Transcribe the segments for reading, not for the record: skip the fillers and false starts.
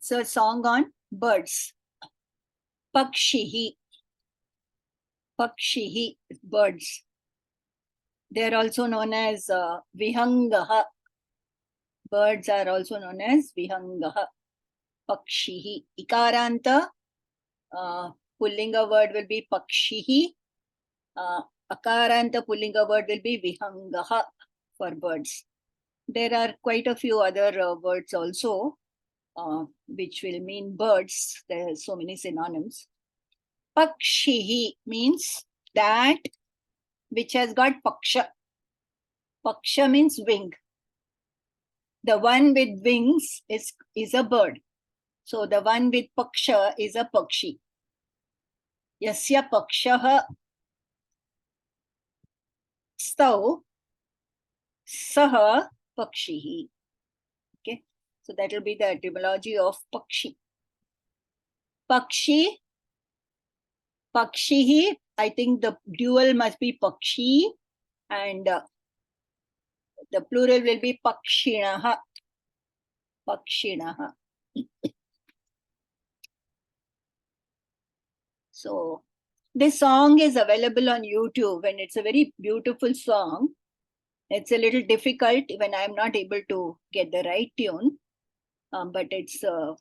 It's a song on birds. Pakshihi. Pakshihi, birds. They are also known as Vihangaha. Birds are also known as Vihangaha. Pakshihi. Ikaranta, pullinga word will be Pakshihi. Akaranta pullinga word will be Vihangaha for birds. There are quite a few other words also, which will mean birds. There are so many synonyms. Pakshihi means that which has got paksha. Paksha means wing. The one with wings is a bird. So the one with paksha is a pakshi. Yasya pakshaha stau saha pakshihi. Okay, so that will be the etymology of pakshi. Pakshi, pakshihi, I think the dual must be pakshi and the plural will be pakshinaha. Pakshinaha. So this song is available on YouTube and it's a very beautiful song. It's a little difficult when I'm not able to get the right tune, but it's a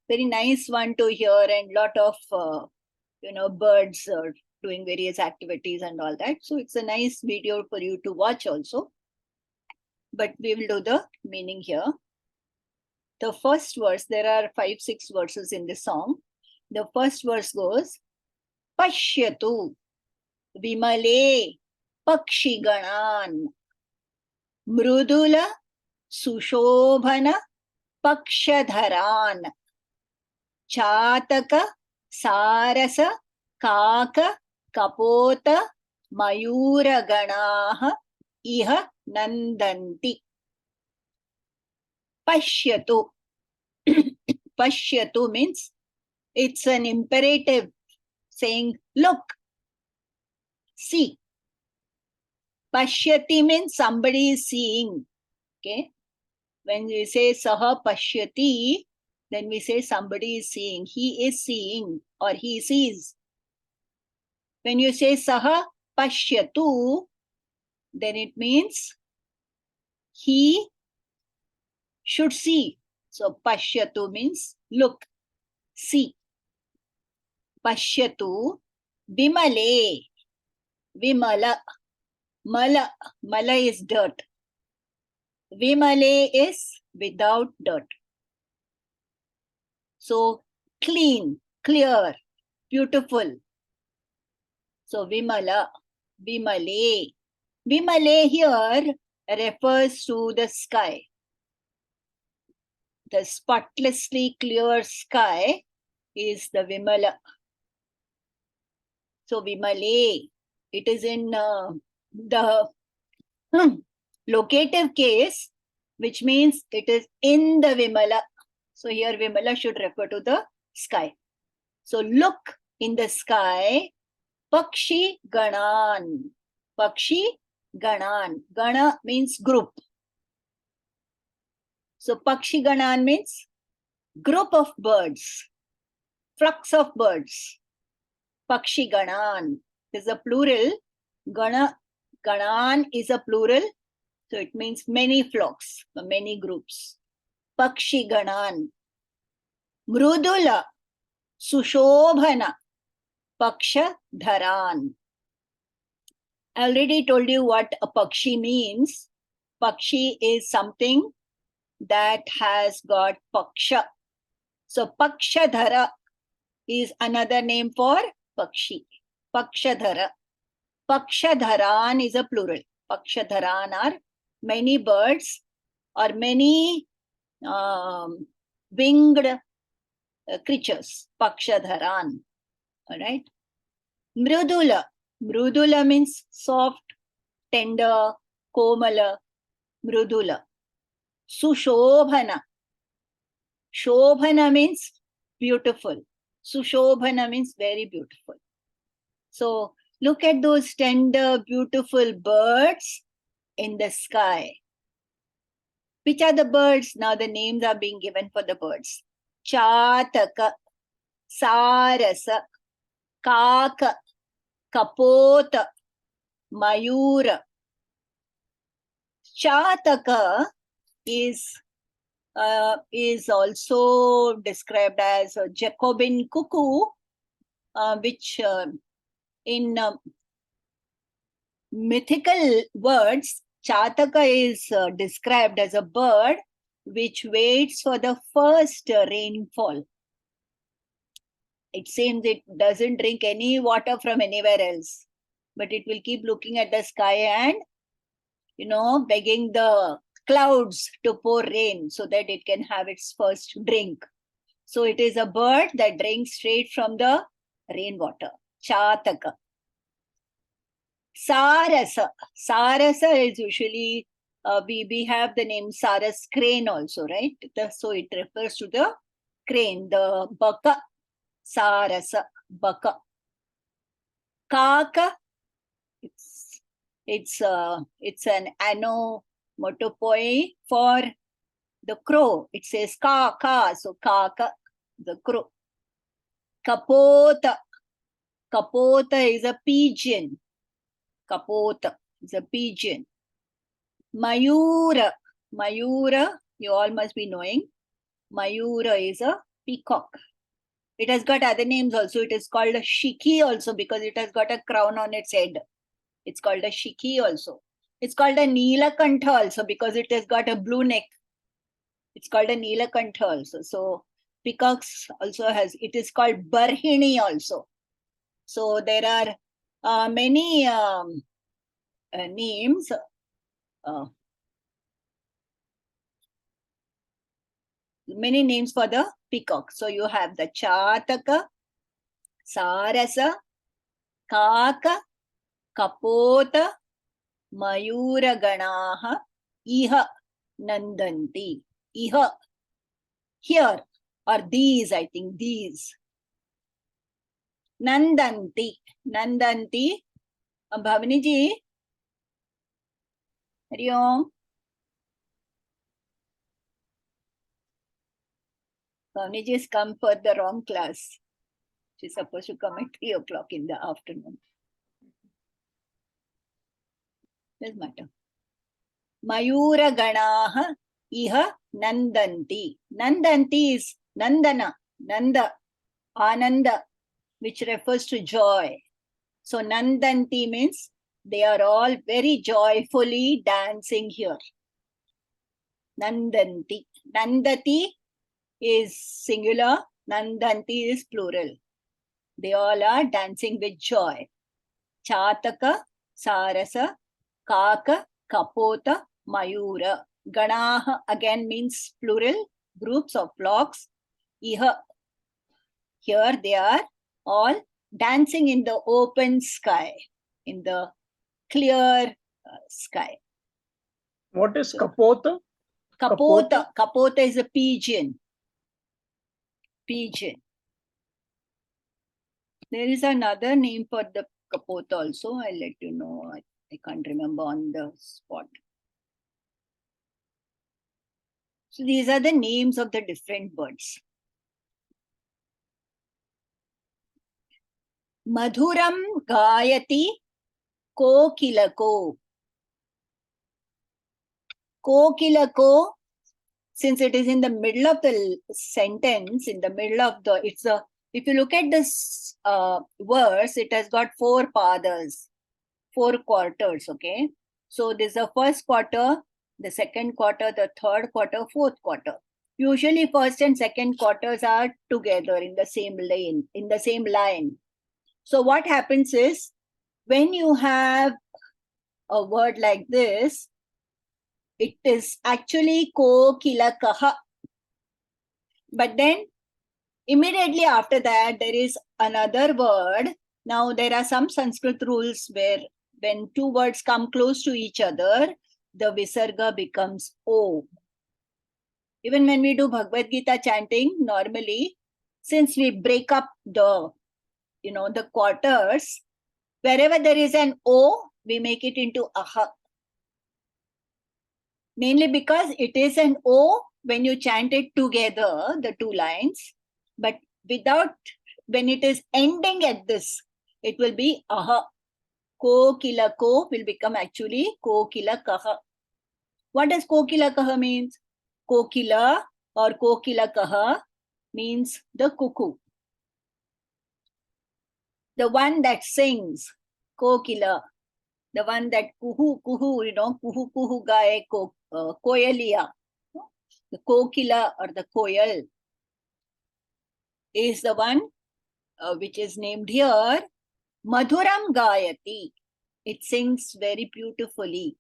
very nice one to hear and lot of birds doing various activities and all that. So it's a nice video for you to watch also. But we will do the meaning here. The first verse, there are 5-6 verses in this song. The first verse goes, Pashyatu Vimale Pakshiganan Mrudula Sushobhana Pakshadharan Chataka Sarasa Kaka Kapota Mayuraganaha Iha Nandanti. Pashyatu. Pashyatu means it's an imperative saying, look, see. Pashyati means somebody is seeing. Okay. When we say saha pashyati, then we say somebody is seeing. He is seeing or he sees. When you say saha pashyatu, then it means he should see. So pashyatu means look, see. Pashyatu vimale. Vimala. Mala. Mala is dirt. Vimale is without dirt. So clean, clear, beautiful. So Vimala, Vimale. Vimale here refers to the sky. The spotlessly clear sky is the Vimala. So Vimale, it is in the locative case, which means it is in the Vimala. So here Vimala should refer to the sky. So look in the sky, Pakshi Ganan. Pakshi Ganan. Gana means group. So Pakshi Ganan means group of birds, flocks of birds. Pakshi Ganan is a plural. Ganan is a plural. So it means many flocks, many groups. Pakshi Ganan. Mrudula Sushobhana Paksha Dharan. I already told you what a Pakshi means. Pakshi is something that has got Paksha. So Pakshadhara is another name for Pakshi. Pakshadhara. Pakshadharan is a plural. Pakshadharan are many birds or many winged creatures. Pakshadharan. All right. Mrudula. Mrudula means soft, tender, komala. Mrudula. Sushobhana. Shobhana means beautiful. Sushobhana means very beautiful. So look at those tender, beautiful birds in the sky. Which are the birds? Now the names are being given for the birds. Chataka, Sarasa, Kaka, Kapota, Mayura. Chataka is also described as a Jacobin cuckoo, which in mythical words, Chataka is described as a bird which waits for the first rainfall. It seems it doesn't drink any water from anywhere else, but it will keep looking at the sky and, begging the clouds to pour rain so that it can have its first drink. So it is a bird that drinks straight from the rainwater. Chataka. Sarasa. Sarasa is usually, we have the name Saras crane also, right? So it refers to the crane, the baka. Sarasa, baka. Kaka. It's an onomatopoeia for the crow. It says ka, ka, so kaka, the crow. Kapota. Kapota is a pigeon. Kapota is a pigeon. Mayura. Mayura, you all must be knowing. Mayura is a peacock. It has got other names also. It is called a shiki also because it has got a crown on its head. It's called a shiki also. It's called a Neelakantha also because it has got a blue neck. It's called a Neelakantha also. So peacocks also it is called Barhini also. So there are many names. Many names for the peacock. So you have the Chataka, Sarasa, Kaka, Kapota, Mayura Ganaha, Iha Nandanti. Iha. Here, or these, I think, these. Nandanti. Nandanti. Bhavani ji. Hari Om. Bhavani ji has come for the wrong class. She's supposed to come at 3 o'clock in the afternoon. Doesn't matter. Mayura Ganaha Iha Nandanti. Nandanti is Nandana, Nanda, Ananda, which refers to joy. So Nandanti means they are all very joyfully dancing here. Nandanti. Nandati is singular, Nandanti is plural. They all are dancing with joy. Chataka, Sarasa, Kaka, Kapota, Mayura. Ganaha again means plural, groups of flocks. Iha. Here they are all dancing in the open sky, in the clear sky. What is Kapota? Kapota. Kapota is a pigeon. Pigeon. There is another name for the kapota also. I'll let you know. I can't remember on the spot. So these are the names of the different birds. Madhuram Gayati Kokilako. Kokilako, since it is in the middle of the sentence, in the middle of the, if you look at this verse, it has got 4 padas, 4 quarters, okay? So this is the first quarter, the second quarter, the third quarter, fourth quarter. Usually first and second quarters are together in the same line, So what happens is, when you have a word like this, it is actually kokilakaha. But then immediately after that, there is another word. Now there are some Sanskrit rules where when 2 words come close to each other, the visarga becomes O. Even when we do Bhagavad Gita chanting, normally, since we break up the quarters, wherever there is an O, we make it into aha. Mainly because it is an O when you chant it together, the two lines, but without, when it is ending at this, it will be aha. Kokila ko will become actually kokila kaha. What does kokila kaha means? Kokila or kokila kaha means the cuckoo. The one that sings, kokila. The one that kuhu kuhu, kuhu kuhu gaye koyaliya. The kokila or the koyal is the one which is named here Madhuram Gayati. It sings very beautifully.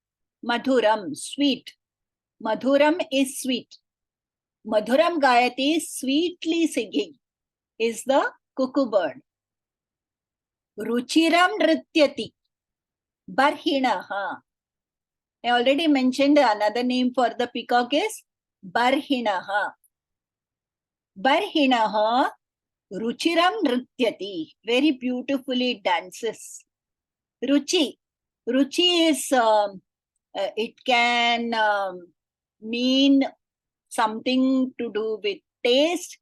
Madhuram, sweet. Madhuram is sweet. Madhuram Gayati, sweetly singing, is the cuckoo bird. Ruchiram Nrityati, Barhinaha. I already mentioned another name for the peacock is Barhinaha. Barhinaha Ruchiram Nrityati, very beautifully dances. Ruchi. Ruchi is, it can mean something to do with taste.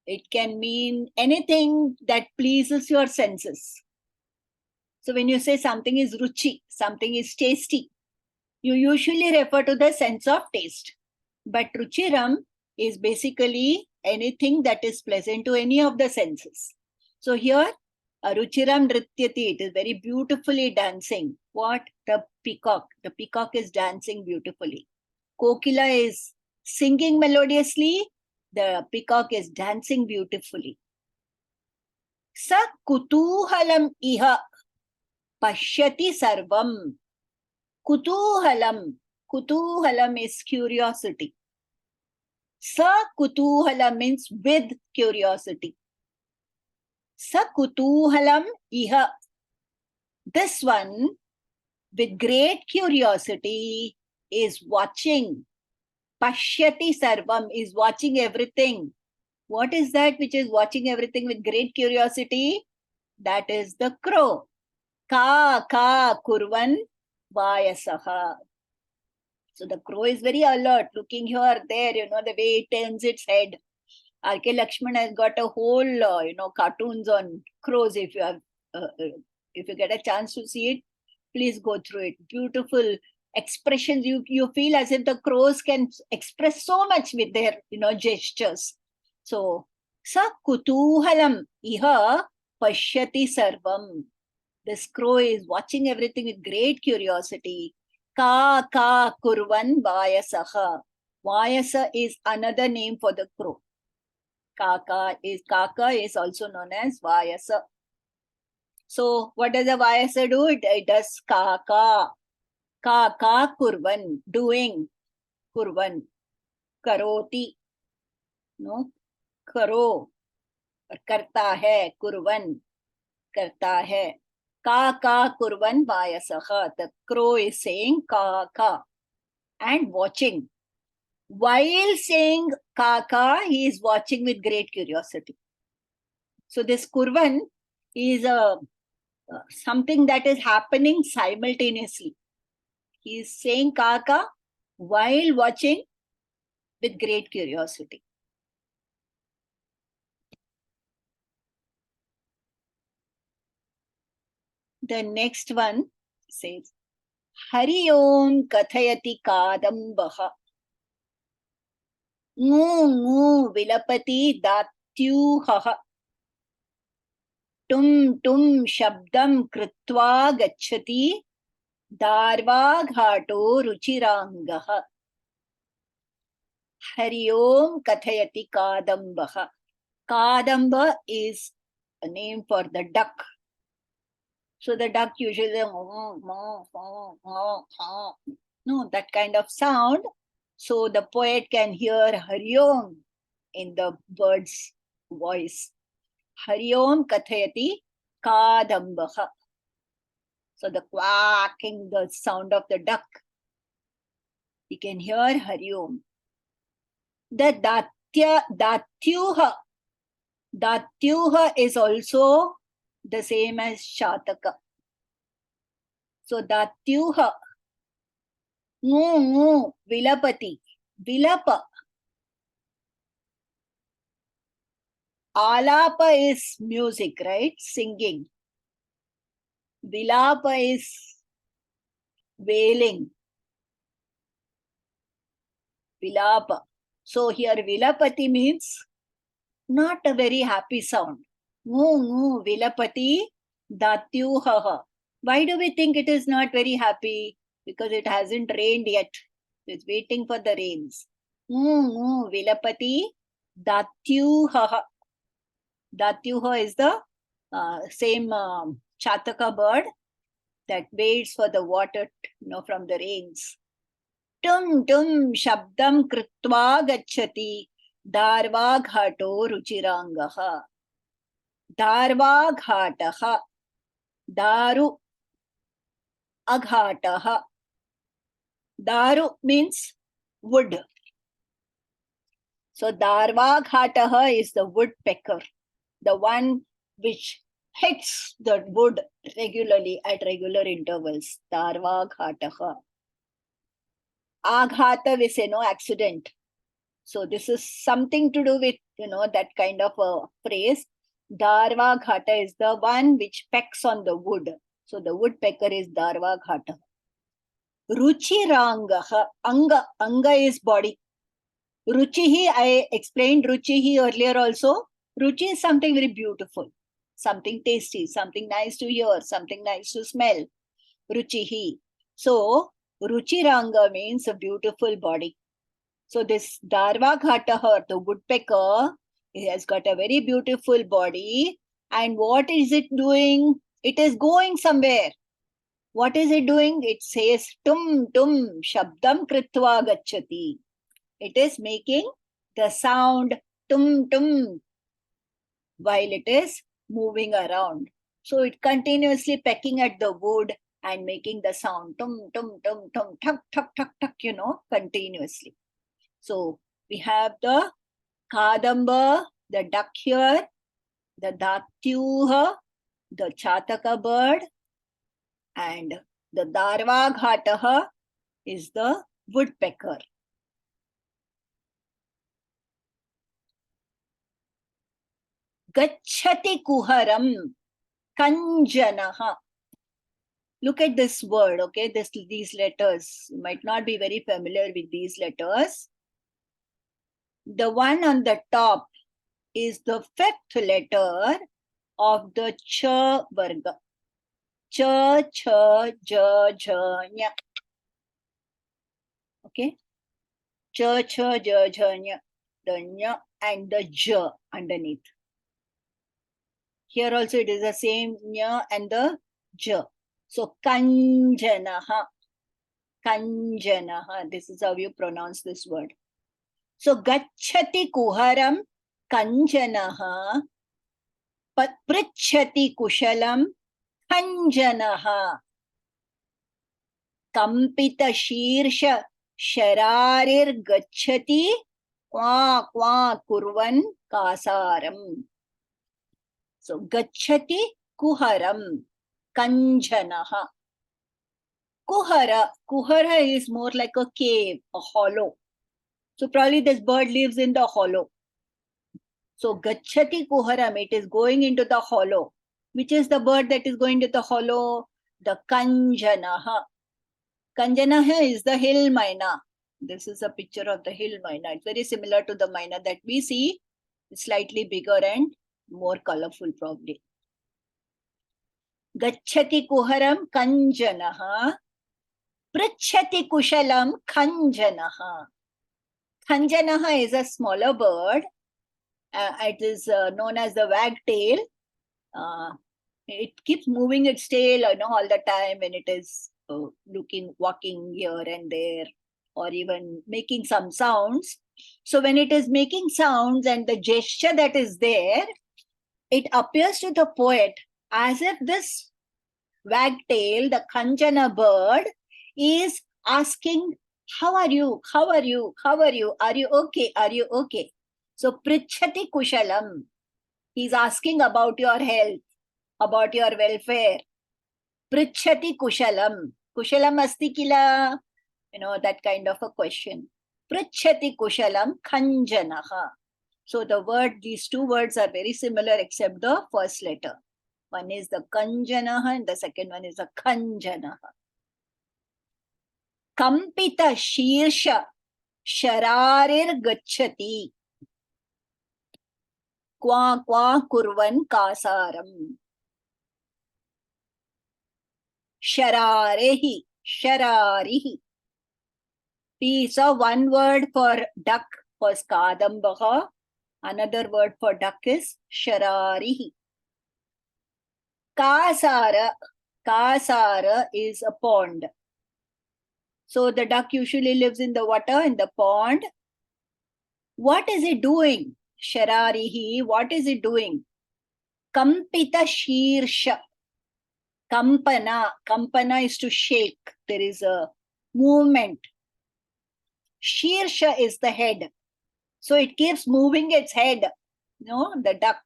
It can mean anything that pleases your senses. So when you say something is ruchi, something is tasty, you usually refer to the sense of taste. But ruchiram is basically anything that is pleasant to any of the senses. So here, ruchiram nrityati, it is very beautifully dancing. What? The peacock. The peacock is dancing beautifully. Kokila is singing melodiously. The peacock is dancing beautifully. Sa kutuhalam iha pashyati sarvam. Kutuhalam. Kutuhalam is curiosity. Sa kutuhalam means with curiosity. Sa kutuhalam iha. This one, with great curiosity, is watching. Pashyati sarvam is watching everything. What is that which is watching everything with great curiosity? That is the crow. Ka ka kurvan vayasaha. So the crow is very alert, looking here, there, the way it turns its head. R.K. Lakshman has got a whole, cartoons on crows. If you have, if you get a chance to see it, please go through it. Beautiful expressions. You feel as if the crows can express so much with their, gestures. So, sa kutuhalam iha pashyati sarvam. This crow is watching everything with great curiosity. Ka ka kurvan vayasaha. Vayasa is another name for the crow. Kaka is also known as Vayasa. So what does a Vayasa do? It does Kaka. Kaka kurvan, doing. Kurvan. Karoti. No? Karo. Karta hai. Kurvan. Karta hai. Kaka kurvan Vayasaha. The crow is saying Kaka and watching. While saying Kaka, he is watching with great curiosity. So this kurvan is something that is happening simultaneously. He is saying Kaka while watching with great curiosity. The next one says, Hari Om Kathayati Kadambaha. Ngu Vilapati Datyuhaha. Tum Shabdam Kritva Gachati Darva Ghato Ruchirangaha. Hari Om Kathayati Kadambaha. Kadamba is a name for the duck. So the duck usually, no, that kind of sound. So the poet can hear Hari Om in the bird's voice. Hari Om Kathayati Kadambaha. So the quacking, the sound of the duck. You can hear Hari Om. The Datyuha. Datyuha is also the same as Shataka. So Datyuha. Vilapati. Vilapa. Alapa is music, right? Singing. Vilapa is wailing. Vilapa. So here Vilapati means not a very happy sound. Moo moo Vilapati datyuhaha. Why do we think it is not very happy? Because it hasn't rained yet. It's waiting for the rains. Moo moo Vilapati datyuhaha. Datyuha is the same Chataka bird that waits for the water, from the rains. Tum tum shabdam kritva gacchati darva ghato ruchirangaha. Darva ghataha. Daru aghataha. Daru means wood. So darva ghataha is the woodpecker, the one which hits the wood regularly at regular intervals. Darva ghataha. Aghata, we say no accident. So this is something to do with, that kind of a phrase. Darva ghata is the one which pecks on the wood. So the woodpecker is darva ghata. Ruchirangaha. Anga is body. Ruchihi, I explained Ruchihi earlier also. Ruchi is something very beautiful, something tasty, something nice to hear, something nice to smell. Ruchihi. So Ruchiranga means a beautiful body. So this Darva Ghataha, the woodpecker, it has got a very beautiful body. And what is it doing? It is going somewhere. What is it doing? It says tum tum shabdam kritva gacchati. It is making the sound tum tum while it is moving around. So it continuously pecking at the wood and making the sound tum tum tum tum tuck tuck tuck tuck, continuously. So we have the Kadamba, the duck here, the Datyuha, the Chataka bird, and the Darva Ghataha is the woodpecker. Gacchati kuharam kanjanaha. Look at this word, okay? These letters. You might not be very familiar with these letters. The one on the top is the fifth letter of the cha varga. Cha, cha, ja, ja, nya. Okay? Cha, cha, ja, ja, nya. The nya and the ja underneath. Here also it is the same nya and the ja. So kanjanaha. Kanjanaha. This is how you pronounce this word. So gacchati kuharam kanjanaha. Pritchati kushalam kanjanaha. Kampita shirsha shararir gacchati kwa kwa kurvan kasaram. So gacchati kuharam kanjanaha. Kuhara is more like a cave, a hollow. So probably this bird lives in the hollow. So gacchati kuharam, it is going into the hollow. Which is the bird that is going to the hollow? The kanjanaha. Kanjanaha is the hill myna. This is a picture of the hill myna. It's very similar to the myna that we see. It's slightly bigger and more colorful probably. Gacchati kuharam kanjanaha. Pritchati kushalam kanjanaha. Kanjanaha is a smaller bird. It is known as the wagtail. It keeps moving its tail, all the time when it is walking here and there, or even making some sounds. So when it is making sounds and the gesture that is there, it appears to the poet as if this wagtail, the Kanjana bird, is asking, how are you? How are you? How are you? Are you okay? Are you okay? So Pritchati Kushalam. He's asking about your health, about your welfare. Pritchati Kushalam. Kushalam asti kila? That kind of a question. Pritchati Kushalam Kanjanaha. So these two words are very similar except the first letter. One is the kanjanaha and the second one is the kanjanaha. Kampita shirsha shararir gachati. Kwa kurvan kasaram. Shararehi, shararihi. P is one word for duck was kadambaha. Another word for duck is shararihi. Kasara is a pond. So the duck usually lives in the water, in the pond. What is it doing? Shararihi, what is it doing? Kampita shirsha. Kampana is to shake. There is a movement. Shirsha is the head. So it keeps moving its head. No, the duck.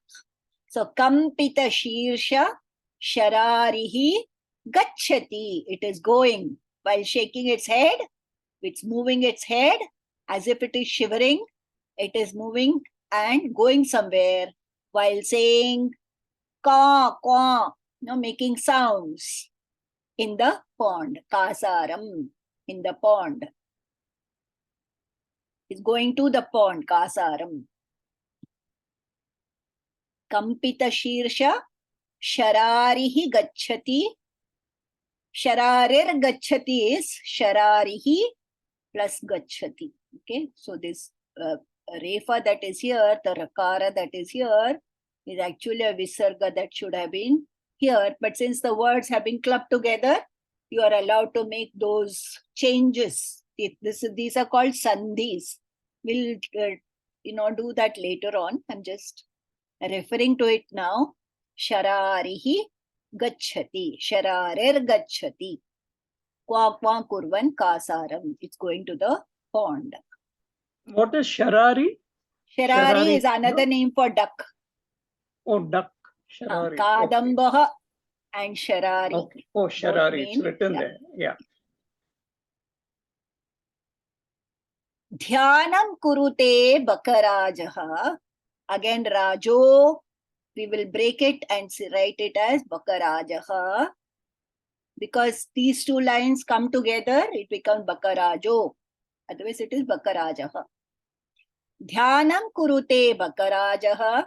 So kampita shirsha shararihi gachati. It is going while shaking its head. It's moving its head as if it is shivering. It is moving and going somewhere while saying ka, making sounds in the pond. Kasaram, in the pond. It's going to the pond, kasaram. Kampita shirsha shararihi gachati. Shararir gachati is shararihi plus gachati. Okay, so this refa that is here, the rakara that is here, is actually a visarga that should have been here. But since the words have been clubbed together, you are allowed to make those changes. These are called sandhis. We'll do that later on. I'm just referring to it now. Shararihi gachati. Shararir gachati. Kwa kurvan kasaram. It's going to the pond. What is sharari? Sharari is another name for duck. Oh, duck. Sharari. Kadambaha and sharari. Okay. Oh, sharari. It's written there. Yeah. Dhyanam kurute bakarajaha. Again, rajo. We will break it and write it as bakarajaha. Because these two lines come together, it becomes bakarajo. Otherwise, it is bakarajaha. Dhyanam kurute bakarajaha.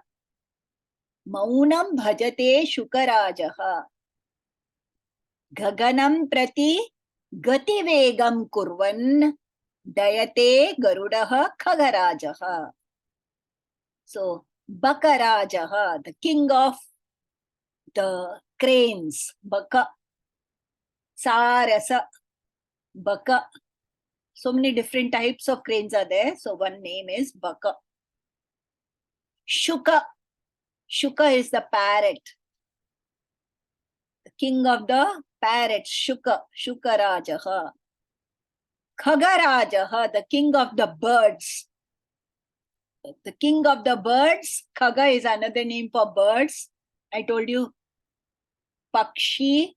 Maunam bhajate shukarajaha. Gaganam prati gati vegam kurvan dayate garudaha khagarajaha. So, Bakarajaha, the king of the cranes, Baka, Sarasa, Baka. So many different types of cranes are there. So one name is Baka. Shuka. Shuka is the parrot. The king of the parrots, Shuka, Shukarajaha. Khagarajaha, the king of the birds. The king of the birds, Khaga is another name for birds. I told you, Pakshi,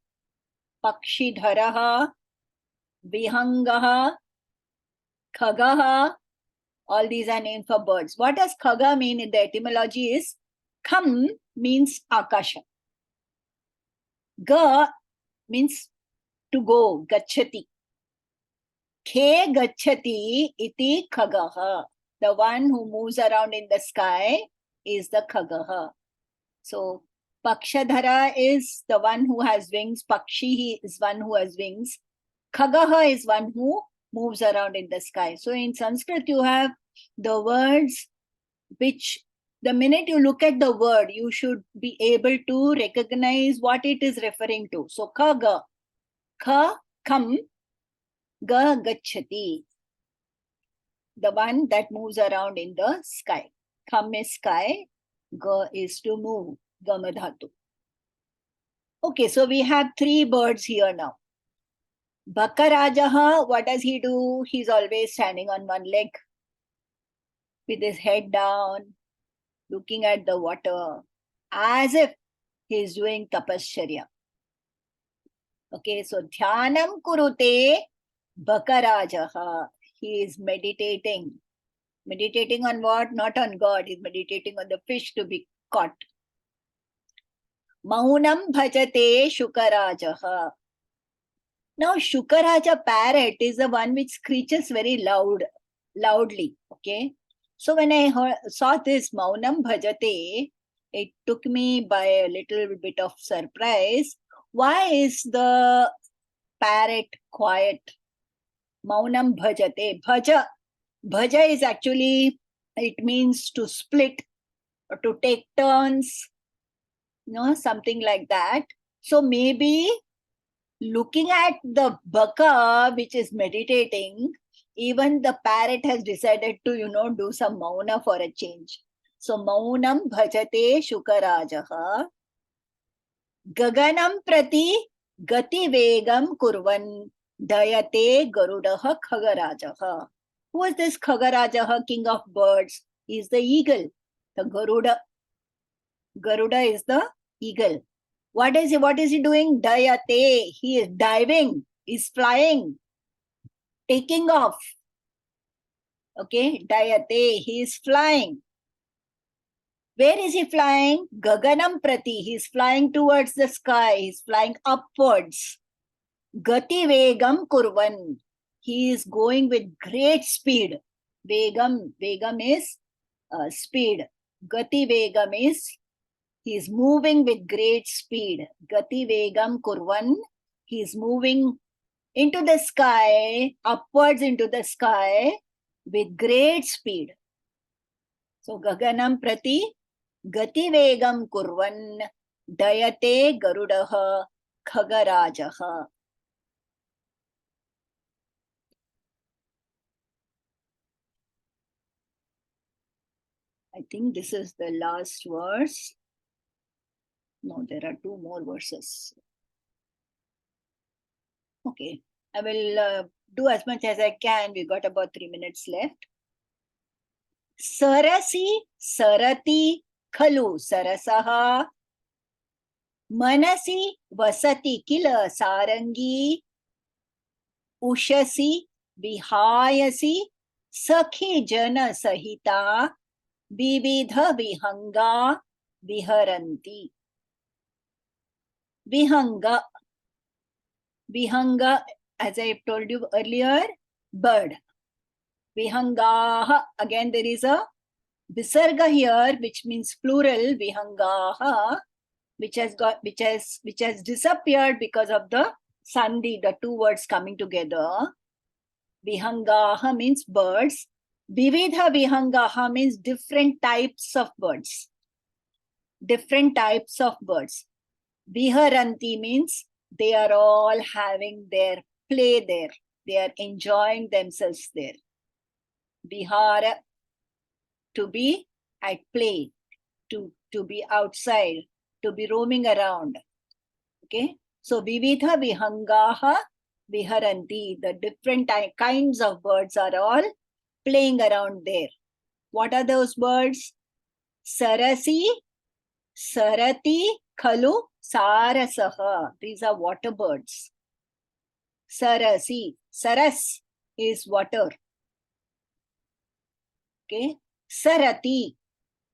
Pakshidharaha, Vihangaha, Khagaha, all these are names for birds. What does Khaga mean in the etymology is, Kham means Akasha. Ga means to go, Gachati. Khe Gachati iti Khagaha. The one who moves around in the sky is the Khagaha. So, Pakshadhara is the one who has wings. Pakshi is one who has wings. Khagaha is one who moves around in the sky. So, in Sanskrit, you have the words which, the minute you look at the word, you should be able to recognize what it is referring to. So, Khaga, Kha, Kham, Ga, Gachati. The one that moves around in the sky. Kham is sky, Ga is to move, Gamadhatu. Okay, so we have three birds here now. Bakarajaha, what does he do? He's always standing on one leg with his head down, looking at the water, as if he's doing tapasharya. Okay, so Dhyanam kurute Bakarajaha. He is meditating. Meditating on what? Not on God. He's meditating on the fish to be caught. Maunam bhajate Shukarajaha. Now, Shukaraja parrot is the one which screeches very loudly. Okay. So when I saw this Maunam bhajate, it took me by a little bit of surprise. Why is the parrot quiet? Maunam bhajate. Bhaja is actually, it means to split or to take turns, something like that. So maybe looking at the baka, which is meditating, even the parrot has decided to, do some mauna for a change. So maunam bhajate Shukarajaha. Gaganam prati gati vegam kurvan dayate garudaha khagarajaha. Who is this Khagarajaha, king of birds? He is the eagle, the Garuda. Garuda is the eagle. What is he doing? Dayate. He is diving. He's flying. Taking off. Okay. Dayate. He is flying. Where is he flying? Gaganam prati. He is flying towards the sky. He is flying upwards. Gati vegam kurvan. He is going with great speed. Vegam is speed. Gati vegam is he is moving with great speed. Gati vegam kurvan. He is moving into the sky, upwards into the sky with great speed. So gaganam prati gati vegam kurvan dayate garudaha khagarajaha. I think this is the last verse. No, there are two more verses. Okay, I will do as much as I can. We've got about 3 minutes left. Sarasi sarati khalu sarasaha manasi vasati kila sarangi ushasi vihayasi sakhi jana sahita vividha vihanga viharanti. Vihanga. Vihanga, as I told you earlier, bird. Vihangaha. Again, there is a visarga here, which means plural. Vihangaha, which has disappeared because of the sandhi, the two words coming together. Vihangaha means birds. Vividha vihangaha means different types of birds. Different types of birds. Viharanti means they are all having their play there. They are enjoying themselves there. Vihara, to be at play, to be outside, to be roaming around. Okay. So vividha vihangaha viharanti. The different kinds of birds are all playing around there. What are those birds? Sarasi, sarati, khalu, sarasaha. These are water birds. Sarasi. Saras is water. Okay. Sarati.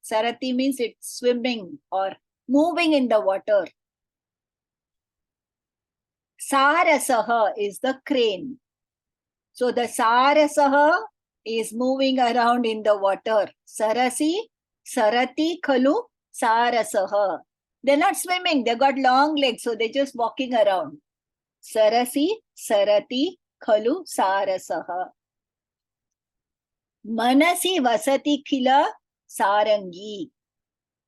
Sarati means it's swimming or moving in the water. Sarasaha is the crane. So the sarasaha is moving around in the water. Sarasi, sarati, khalu, sarasaha. They're not swimming. They got long legs, so they're just walking around. Sarasi, sarati, khalu, sarasaha. Manasi vasati khila sarangi.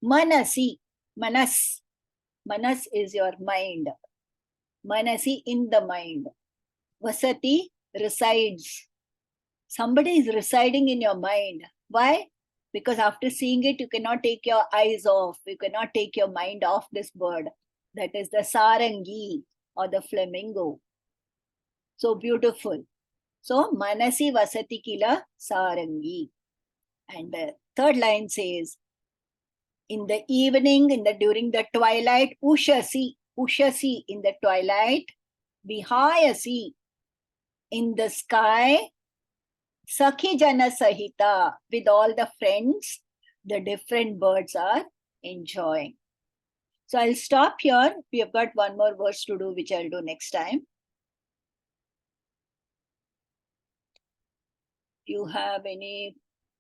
Manasi, manas. Manas is your mind. Manasi, in the mind. Vasati, resides. Somebody is residing in your mind. Why? Because after seeing it, you cannot take your eyes off. You cannot take your mind off this bird. That is the sarangi or the flamingo. So beautiful. So, manasi vasati kila sarangi. And the third line says, in the evening, during the twilight, ushasi, in the twilight, vihayasi, in the sky, Sakhi Jana Sahita, with all the friends, the different birds are enjoying. So I'll stop here. We have got one more verse to do, which I'll do next time. You have any